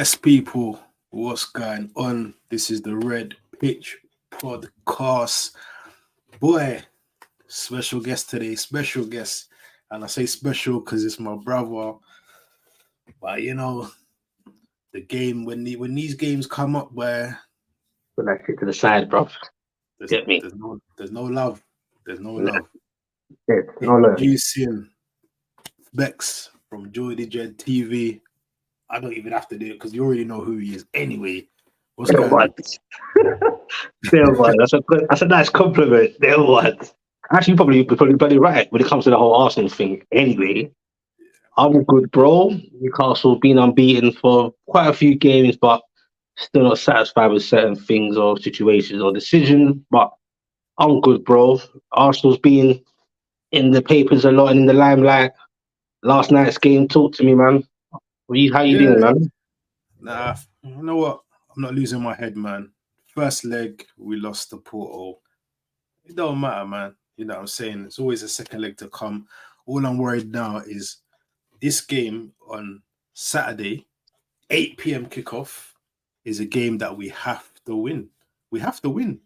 Yes, people, what's going on? This is the Red Pitch Podcast. Boy, special guest today, special guest. And I say special because it's my brother. But the game when these games come up where Put that shit to the side, bro. there's Get me? there's no love. There's no Nah, love. no love. Introducing Bex from Jordy Jed TV. I don't even have to do it because you already know who he is anyway. What's They're going on? what? They're what? That's a nice compliment. They're what? Actually, you're probably right when it comes to the whole Arsenal thing. Anyway, I'm good, bro. Newcastle been unbeaten for quite a few games, but still not satisfied with certain things or situations or decisions. But I'm good, bro. Arsenal's been in the papers a lot and in the limelight. Last night's game, talk to me, man. How you Yeah, doing, man? nah, you know what? I'm not losing my head, man. First leg, we lost the Porto. It don't matter, man. You know what I'm saying? It's always a second leg to come. All I'm worried now is this game on Saturday, 8 p.m. kickoff, is a game that we have to win. We have to win.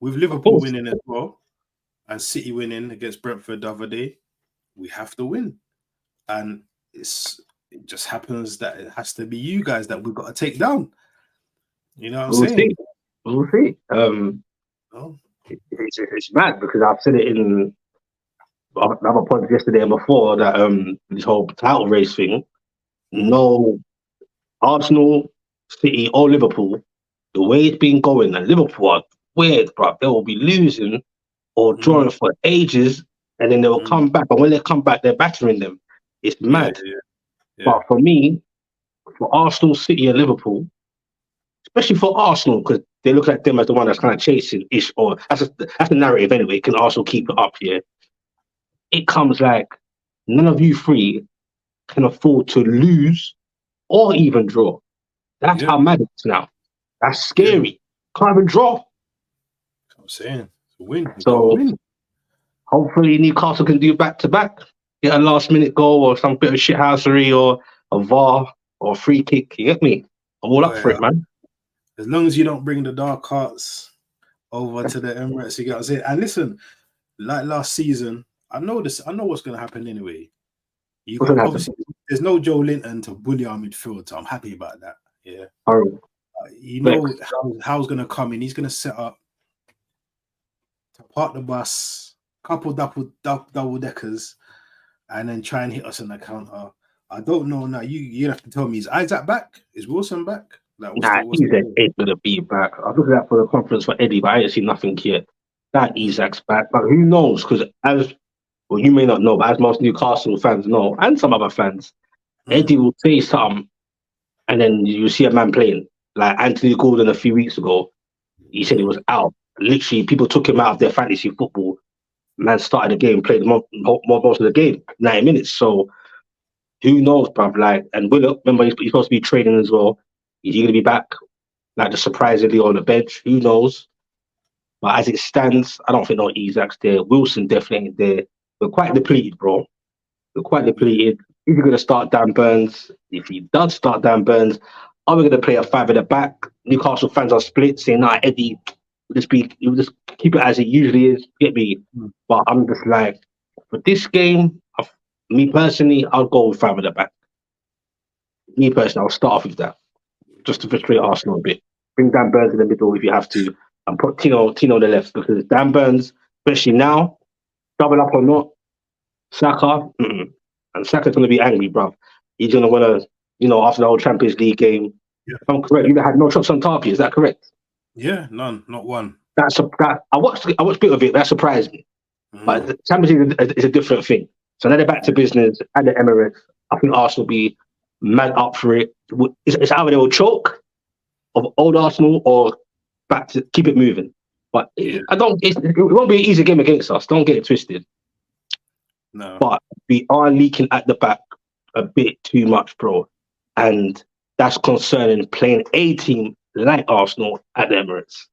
With Of Liverpool course. winning as well and City winning against Brentford the other day, we have to win. And it just happens that it has to be you guys that we've got to take down. You know what I'm We'll saying? see. We'll see. Oh, It's mad because I've said it in other points yesterday and before that this whole title race thing. mhm. No Arsenal, City, or Liverpool. The way it's been going, and Liverpool are weird, bro. They will be losing or Mhm. drawing for ages, and then they will Mhm. come back. But when they come back, they're battering them. It's Yeah, mad. yeah, yeah. But for me, for Arsenal, City, and Liverpool, especially for Arsenal, because they look at them as the one that's kind of chasing ish, or that's the narrative anyway. Can Arsenal keep it up here? It comes like none of you three can afford to lose or even draw. That's Yeah, how mad it is now. That's yeah. scary. Can't even draw. I'm saying to win, you gotta So win. hopefully Newcastle can do back to back, get a last minute goal or some bit of shithousery or a VAR or a free kick. You get me? I'm all up But for it, man. as long as you don't bring the dark arts over to the Emirates, you get what I'm saying. And listen, like last season, I know this. I know what's gonna happen anyway. You What's got gonna happen? obviously there's no Joe Linton to bully our midfield, so I'm happy about that. Yeah, Horrible. you Flex. know how's gonna come in. He's gonna set up to park the bus, couple double deckers, and then try and hit us on the counter. I don't know now. You have to tell me. Is Isaac back? Is Wilson back? Like Nah, what's the Isak ain't gonna be back. I was looking at for the conference for Eddie, but I ain't seen nothing yet. That mm, Isak's back, but who knows? Because as well, you may not know, but as most Newcastle fans know, and some other fans, mm, Eddie will say something, and then you see a man playing. Like Anthony Gordon a few weeks ago, he said he mm, was out. Literally, people took him out of their fantasy football. Man started the game, played most of the game, 90 minutes. So who knows, bruv? Like, and Willock, remember he's supposed to be training as well. Is he gonna be back? Like, just surprisingly on the bench? Who knows? But as it stands, I don't think no Isak's there. Wilson definitely ain't there. We're quite depleted, bro. We're quite yeah, depleted. Is he going to start Dan Burns? If he does start Dan Burns, are we going to play a five at the back? Newcastle fans are split, saying, "Nah, Eddie, you'll just keep it as it usually is." Get me? mm, But I'm just like, for this game, me personally, I'll go with five at the back. Me personally, I'll start off with that just to frustrate Arsenal a bit. Bring Dan Burns in the middle if you have to, and put Tino on the left because Dan Burns, especially now, double up or not, Saka, and Saka's going to be angry, bruv. He's going to want to, after the whole Champions League game, yeah, if I'm correct, you had no shots on target. Is that correct? yeah. None, not one. I watched a bit of it. That surprised me. But Mm, the Champions League is a different thing. So now they're back to business at the Emirates. I think Arsenal will be mad up for it. It's either they will choke of old Arsenal or back to keep it moving. But yeah, I don't. It won't be an easy game against us. Don't get it twisted. no, But we are leaking at the back a bit too much, bro, and that's concerning. Playing a team like Arsenal at the Emirates,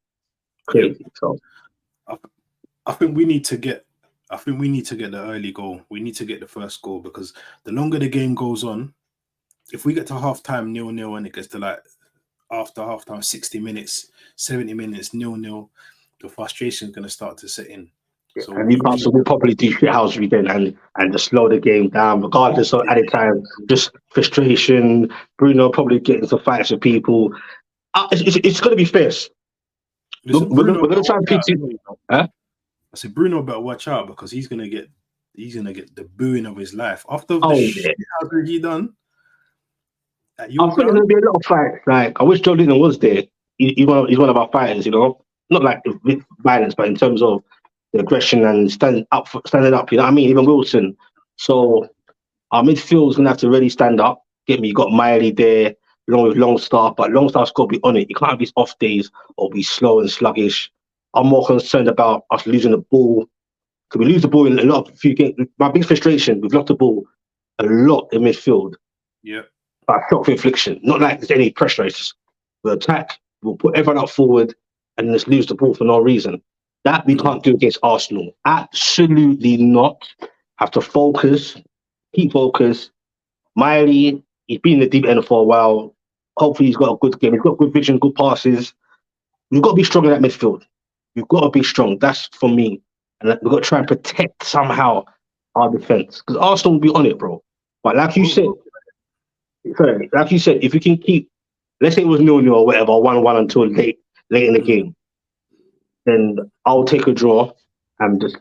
yeah. crazy. So I, I think we need to get. I think we need to get the early goal. We need to get the first goal because the longer the game goes on, if we get to half time 0-0 and it gets to like after half time 60 minutes, 70 minutes 0-0, the frustration is going to start to set in. So And we need, Newcastle will probably do shithousery then and just slow the game down, regardless of any time. Just frustration. Bruno probably get into fights with people. It's going to be fierce. listen, We're Bruno going better to try and watch out pitch as it. well, you know. Huh? I said Bruno better watch out because he's gonna get the booing of his life after the Oh, shit he done at I your think there's ground. going to be a lot of fights. Like, I wish Joe Linton was there. He's one of our fighters, you know? Not like with violence, but in terms of the aggression and standing up, you know what I mean? Even Wilson. So our midfield's going to have to really stand up. Get me, you got Miley there, along with Longstaff, but Longstaff's got to be on it. You can't have these off days or be slow and sluggish. I'm more concerned about us losing the ball. Because we lose the ball in a lot of few games. My biggest frustration, we've lost the ball a lot in midfield. Yeah, But shock infliction. Not like there's any pressure. It's just we'll attack, we'll put everyone up forward, and just lose the ball for no reason. That we can't do against Arsenal. Absolutely not. Have to focus, keep focus. Miley, he's been in the deep end for a while. Hopefully, he's got a good game. He's got good vision, good passes. We've got to be strong in that midfield. We've got to be strong. That's for me. And we've got to try and protect somehow our defense because Arsenal will be on it, bro. But like you said, sorry, like you said, if you can keep, let's say it was 0-0 or whatever, 1-1 until late in the game, then I'll take a draw and just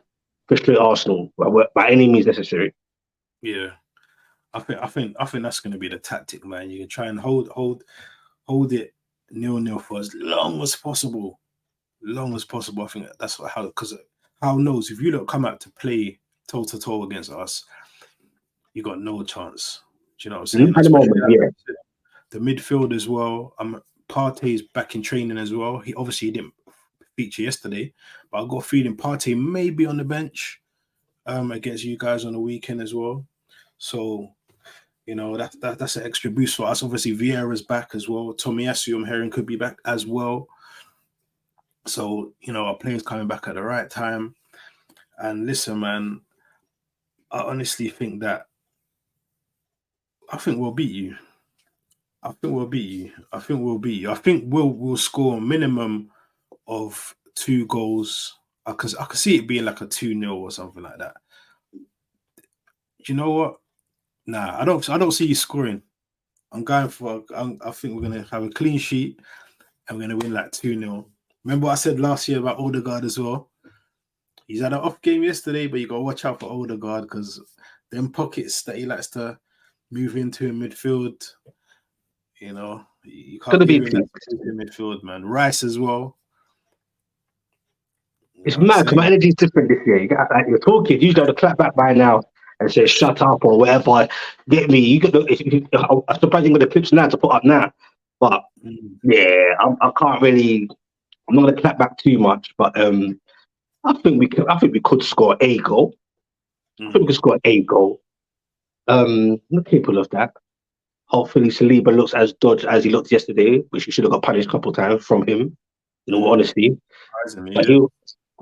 frustrate Arsenal by any means necessary. yeah. I think that's going to be the tactic, man. You can try and hold it 0-0 for as long as possible. Long as possible. I think that's how, because how knows if you don't come out to play toe to toe against us, you got no chance. Do you know what I'm saying? At the moment, yeah. The midfield as well. Partey's back in training as well. He obviously didn't feature yesterday, but I got a feeling Partey may be on the bench against you guys on the weekend as well. So, you know, that's an extra boost for us. Obviously, Vieira's back as well. Tomiyasu, I'm hearing, could be back as well. So, you know, our players coming back at the right time. And listen, man, I honestly think that I think we'll beat you. I think we'll beat you. I think we'll score a minimum of 2 goals. I could see it being like a 2-0 or something like that. You know what? Nah, I don't see you scoring. I'm going for. I think we're gonna have a clean sheet and we're gonna win like 2-0. Remember what I said last year about Odegaard as well? He's had an off game yesterday, but you gotta watch out for Odegaard because them pockets that he likes to move into in midfield. You know, you can't give him that in midfield, man. Rice as well. It's mad because my energy's different this year. You're talking, you got to clap back by now and say shut up or whatever. Get me? You got. I'm surprised you got the clips now to put up now. But yeah, I can't really. I'm not going to clap back too much, but I think we could. I think we could score a goal. I think we could score a goal. I'm capable of that. Hopefully, Saliba looks as dodged as he looked yesterday, which he should have got punished a couple of times from him. In all honesty,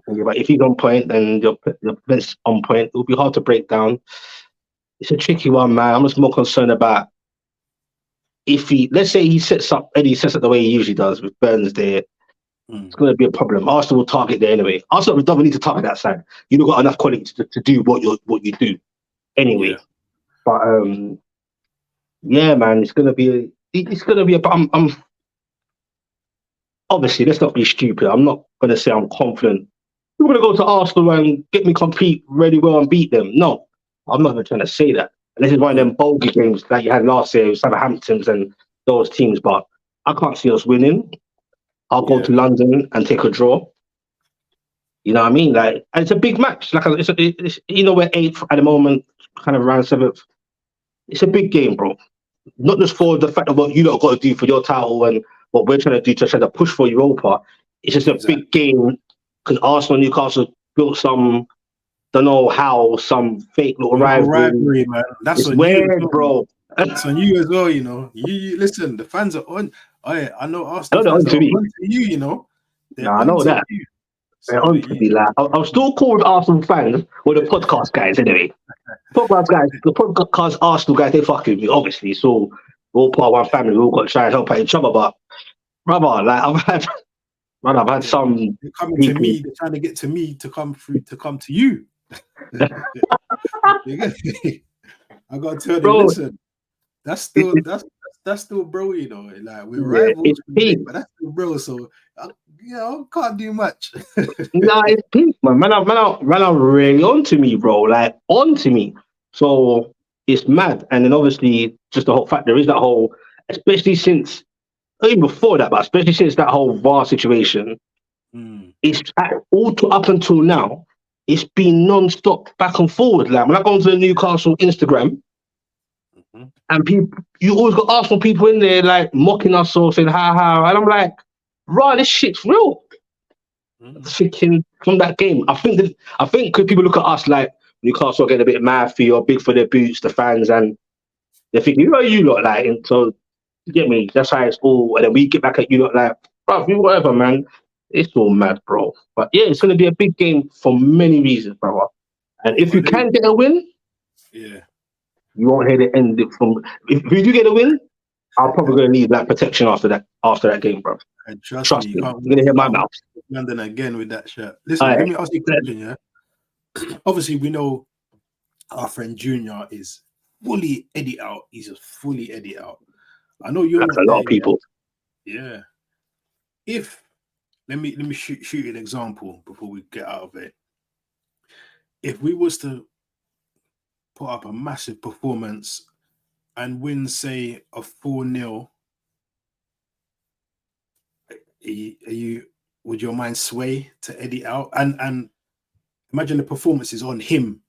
but if he's on point, then your defense on point. It'll be hard to break down. It's a tricky one, man. I'm just more concerned about if let's say he sets up the way he usually does with Burns there. It's going to be a problem. Arsenal will target there anyway. Arsenal don't need to target that side. You've got enough quality to do what you do anyway. Yeah. But yeah, man, it's going to be I'm obviously, let's not be stupid. I'm not going to say I'm confident. We're going to go to Arsenal and get me compete really well and beat them. No, I'm not even trying to say that. And this is one of them bogey games that you had last year with Southamptons and those teams. But I can't see us winning. I'll go to London and take a draw. You know what I mean? Like, and it's a big match. Like, it's you know, we're 8th at the moment, kind of around 7th. It's a big game, bro. Not just for the fact of what you lot got to do for your title and what we're trying to do to try to push for Europa. It's just a big game because Arsenal and Newcastle built some, don't know how, some fake little rivalry, man. That's on weird, you, bro. That's on you as well, you know. You listen, the fans are on. I know Arsenal fans are on to you, you know. I know that. You. They're on to me, like, I'm still cool with Arsenal fans or the podcast guys anyway. The podcast Arsenal guys, they fucking with me, obviously. So We're all part of one family. We all got to try and help out each other. But brother, like I've had Yeah. some They're coming to people. me, they're trying to get to me to come through to come to you. You get me? I gotta tell them, Bro, listen, that's it, still it, that's still bro, you know. Like we're yeah, rivals, it's peak. but that's still bro. So can't do much. Nah, it's peak, man. Man are really onto me, bro. Like onto me. So it's mad. And then obviously, just the whole fact there is that whole, especially since even before that, but especially since that whole VAR situation, Mm, it's up until now. It's been non-stop back and forward. Like when I go onto the Newcastle Instagram, mhm, and people, you always got Arsenal people in there like mocking us or saying ha ha, and I'm like, right, this shit's real. mhm. Thinking from that game, I think because people look at us like Newcastle are getting a bit mad for you, big for their boots, the fans, and they're thinking, who are you lot like? And so you get me? That's how it's all. And then we get back at you lot like, bro, whatever, man. It's all mad, bro. But yeah, it's gonna be a big game for many reasons, brother. And if you But they, can get a win, yeah, you won't hear the end it from. If we do get a win, I'm probably gonna need that protection after that game, bro. and trust me, Trust me, you're gonna hear you my can't mouth. win London again with that shirt. All Listen, let right. me ask you a question. Yeah, obviously we know our friend Junior is fully Eddie out. He's just fully Eddie out. I know you're That's a not lot there of yet. people. Yeah. If let me shoot you an example before we get out of it. If we was to put up a massive performance and win, say, a 4-0, are you would your mind sway to Eddie out? And imagine the performance is on him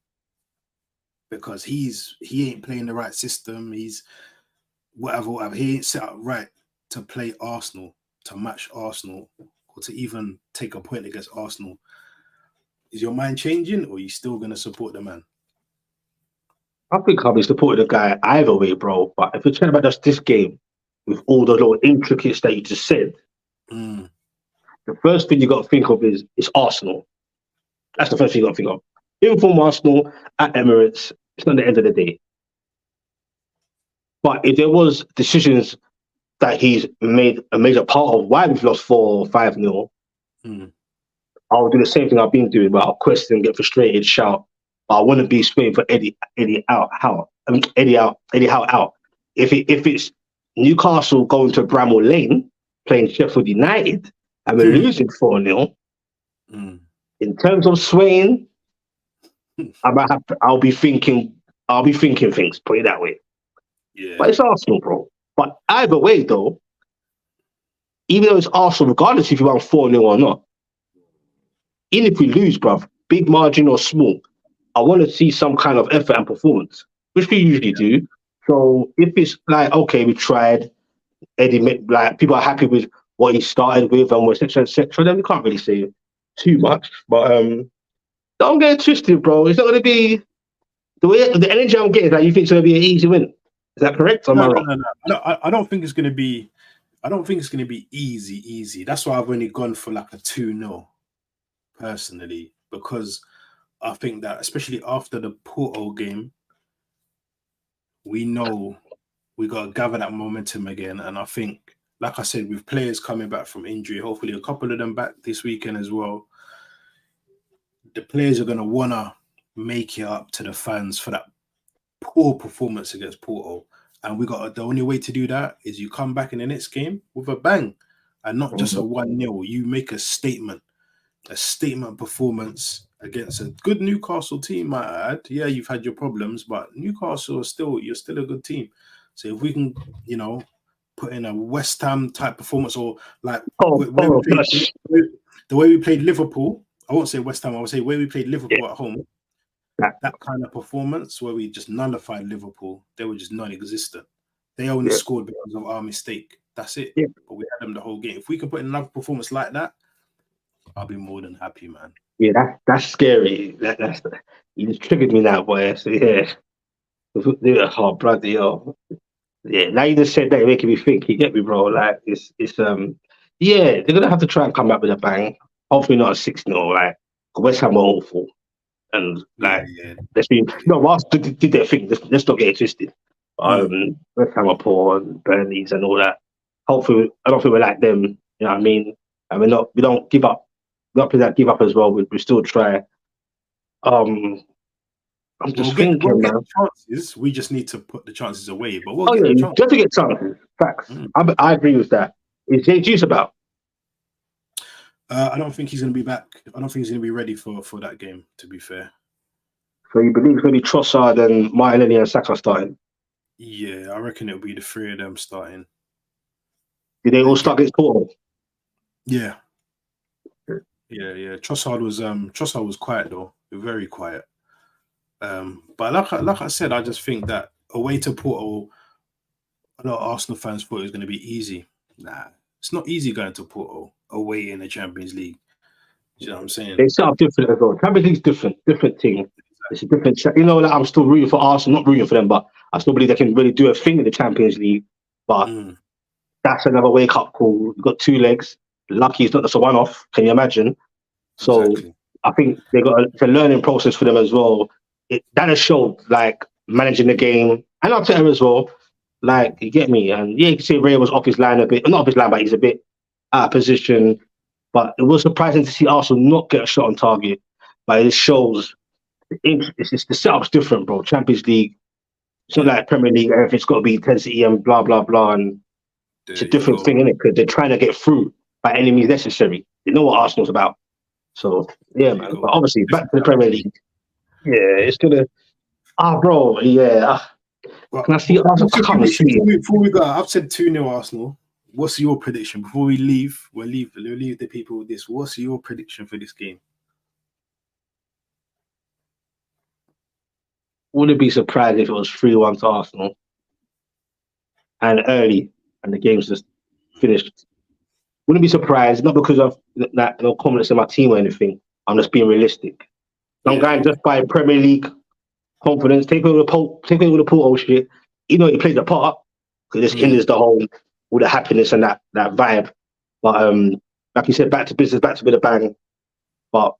because he ain't playing the right system. He's whatever. He ain't set up right to play Arsenal, to match Arsenal, or to even take a point against Arsenal. Is your mind changing, or are you still gonna support the man? I think I'll be supporting the guy either way, bro. But if you're talking about just this game, with all the little intricacies that you just said, Mm, the first thing you got to think of is it's Arsenal. That's the first thing you got to think of. Inform Arsenal at Emirates. It's not the end of the day. But if there was decisions that he's made a major part of why we've lost 4 or 5-0, mm, I'll do the same thing I've been doing, but I'll question, get frustrated, shout. But I wouldn't be swaying for Eddie out, how? I mean, Eddie Howe out. If it's Newcastle going to Bramall Lane playing Sheffield United and we're mm, losing 4-0, mm. in terms of swaying, I'll be thinking things, put it that way. Yeah. But it's Arsenal, bro. But either way, though, even though it's Arsenal, regardless if you won 4-0 or not, even if we lose, bruv, big margin or small, I want to see some kind of effort and performance, which we usually do. So if it's like, okay, we tried, like people are happy with what he started with and et cetera, then we can't really say too much. But don't get it twisted, bro. It's not going to be the energy I'm getting. Like you think it's going to be an easy win? Is that correct? Or am No, I no, wrong? no, no. I don't think it's gonna be. I don't think it's gonna be easy. That's why I've only gone for like a 2-0 personally, because I think that especially after the Porto game, we know we got to gather that momentum again. And I think, like I said, with players coming back from injury, hopefully a couple of them back this weekend as well, the players are going to want to make it up to the fans for that poor performance against Porto. And the only way to do that is you come back in the next game with a bang and not just a Mhm. 1-0. You make a statement performance against a good Newcastle team, might I add. Yeah, you've had your problems, but Newcastle you're still a good team. So if we can, you know, put in a West Ham type performance, or like Oh, where we oh played gosh. the way we played Liverpool. I won't say West Ham. I would say where we played Yeah. Liverpool at home. That, That kind of performance where we just nullified Liverpool. They were just non-existent. They only yeah. scored because of our mistake. That's it. Yeah. But we had them the whole game. If we can put in another performance like that, I'll be more than happy, man. Yeah, that's scary. You just triggered me now, boy. So yeah, oh bloody hell. Yeah, now you just said that, you're making me think. You get me, bro? Like it's yeah, they're gonna have to try and come back with a bang. Hopefully not a 6-0. Like West Ham were awful, and Yeah, like yeah, let's be yeah. no. Whilst did their thing, let's not get it twisted. West Ham are poor and Burnley's and all that. Hopefully, I don't think we're like them. You know what I mean? And we don't give up. We're not that give up as well. We still try. I'm just We'll thinking, get man. the chances. We just need to put the chances away. But we'll Oh get yeah, the you chances. have to get chances. Facts. I agree with that. Is Jay Juice about? I don't think he's going to be back. I don't think he's going to be ready for that game. To be fair. So you believe it's going to be Trossard and Martinelli and Saka starting? Yeah, I reckon it'll be the three of them starting. Did they all start against Porto? Yeah. Trossard was quiet though, very quiet. But like I said, I just think that away to Porto, a lot of Arsenal fans thought it was going to be easy. Nah, it's not easy going to Porto away in the Champions League. You know what I'm saying? They set up different as well. Champions League's different team. It's a different. You know, like I'm still rooting for Arsenal, not rooting for them, but I still believe they can really do a thing in the Champions League. But that's another wake up call. You've got two legs. Lucky it's not just a one off. Can you imagine? So Exactly. I think it's a learning process for them as well. That has showed like managing the game, and I'll tell him as well. Like you get me, and yeah, you can see Ray was off his line a bit, not off his line, but he's a bit out of position. But it was surprising to see Arsenal not get a shot on target. But it shows it's just the setup's different, bro. Champions League, it's not like Premier League. Everything's got to be intensity and blah blah blah, and it's a different thing, isn't it? Because they're trying to get through by any means necessary. They know what Arsenal's about. So yeah, man. But obviously, back to the Premier League. Yeah, it's gonna. Bro. Yeah. Can I see Arsenal? I can't see it. Before we go, I've said 2-0 Arsenal. What's your prediction before we leave? We'll leave the people with this. What's your prediction for this game? Wouldn't be surprised if it was 3-1 to Arsenal and early, and the game's just finished. Wouldn't be surprised, not because of that, no confidence in my team or anything. I'm just being realistic. I'm going just by Premier League confidence. Take away the Porto shit. You know, he plays a part because this hinders the whole all the happiness and that vibe. But like you said, back to business, back to with a bang. But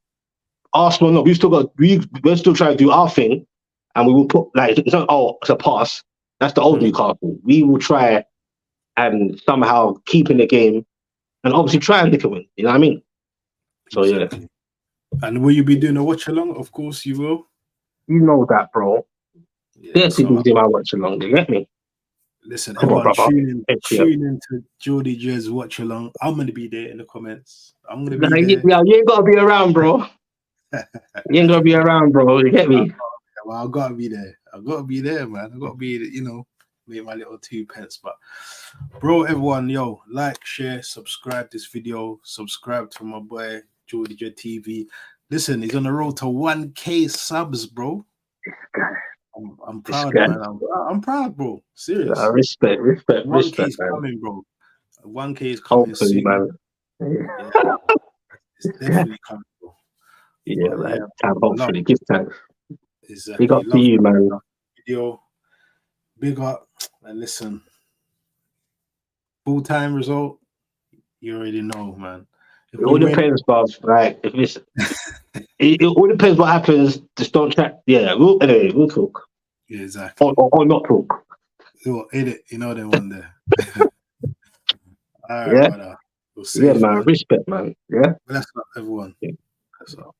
Arsenal, no, we're still trying to do our thing, and we will put like it's not it's a pass. That's the old Newcastle. We will try and somehow keep in the game, and obviously try and nick a win. You know what I mean? So exactly. And will you be doing a watch along? Of course, you will. You know that, bro. There's people do my watch along. You get me? Listen, everyone, tune in to Geordie Jez watch along. I'm gonna be there in the comments. I'm gonna be there. Yeah, you ain't gotta be around, bro. You ain't gotta be around, bro. You get me? Well, I gotta be there. I gotta be there, man. I gotta be, make my little 2 pence. But, bro, everyone, like, share, subscribe this video, subscribe to my boy Geordie Jez TV. Listen, he's on the road to 1K subs, bro. I'm proud, man. I'm proud, bro. Serious. Respect. 1K is coming, bro. 1K is coming. Hopefully, soon. man. Yeah. It's definitely coming, bro. Yeah, man. Hopefully, give thanks. Exactly. Big up to you, man. Video. Big up. And listen, full-time result, you already know, man. It all depends, bruv. Like, if it's, it all depends what happens. Just don't chat. Yeah, we'll talk. Yeah, exactly. Or not talk. We'll edit, them one there. All right, yeah, brother. We'll see. Yeah, man. Respect, man. Yeah. Bless up, everyone. Yeah. Bless up.